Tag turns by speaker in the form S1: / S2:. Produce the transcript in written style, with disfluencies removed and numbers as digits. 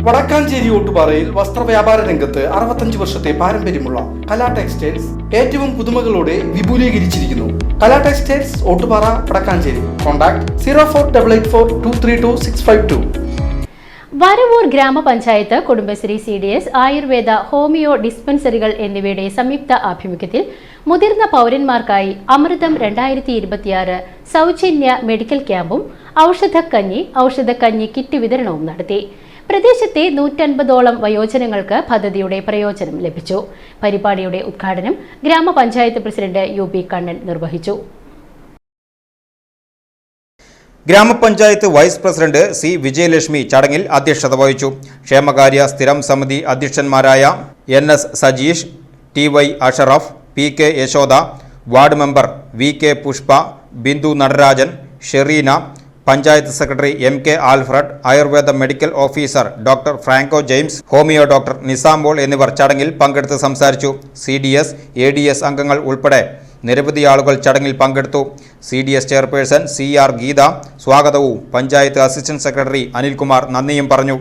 S1: വടക്കാഞ്ചേരി ഓട്ടുപാറയിൽ വസ്ത്രവ്യാപാര രംഗത്ത് 65 വർഷത്തെ പാരമ്പര്യമുള്ള കലാ ടെക്സ്റ്റൈൽസ് ഏറ്റവും പുതുമകളോടെ വിപുലീകരിച്ചിരിക്കുന്നു. കലാ ടെക്സ്റ്റൈൽസ് ഓട്ടുപാറ വടക്കാഞ്ചേരി. കോൺടാക്ട് 04884232
S2: വരവൂർ ഗ്രാമപഞ്ചായത്ത് കുടുംബശ്രീ CDS ആയുർവേദ ഹോമിയോ ഡിസ്പെൻസറികൾ എന്നിവയുടെ സംയുക്ത ആഭിമുഖ്യത്തിൽ മുതിർന്ന പൗരന്മാർക്കായി അമൃതം 2026 സൗജന്യ മെഡിക്കൽ ക്യാമ്പും ഔഷധക്കഞ്ഞി കിറ്റ് വിതരണവും നടത്തി. പ്രദേശത്തെ 150ഓളം വയോജനങ്ങൾക്ക് പദ്ധതിയുടെ പ്രയോജനം ലഭിച്ചു. പരിപാടിയുടെ ഉദ്ഘാടനം ഗ്രാമപഞ്ചായത്ത് പ്രസിഡന്റ് UP കണ്ണൻ നിർവഹിച്ചു.
S3: ഗ്രാമപഞ്ചായത്ത് വൈസ് പ്രസിഡന്റ് C വിജയലക്ഷ്മി ചടങ്ങിൽ അധ്യക്ഷത വഹിച്ചു. ക്ഷേമകാര്യ സ്ഥിരം സമിതി അധ്യക്ഷന്മാരായ NS Sajeesh, TY Ashraf, PK Yashoda, ward member VK Pushpa, Bindu Natarajan, Shereena, panchayat secretary MK Alfred, Ayurveda medical officer doctor Franco James, homoeo doctor നിസാംബോൾ എന്നിവർ ചടങ്ങിൽ പങ്കെടുത്ത് സംസാരിച്ചു. CDS, ADS അംഗങ്ങൾ ഉൾപ്പെടെ നിരവധി ആളുകൾ ചടങ്ങിൽ പങ്കെടുത്തു. CDS ചെയർപേഴ്സൺ CR ഗീത സ്വാഗതവും പഞ്ചായത്ത് അസിസ്റ്റന്റ് സെക്രട്ടറി അനിൽകുമാർ നന്ദിയും പറഞ്ഞു.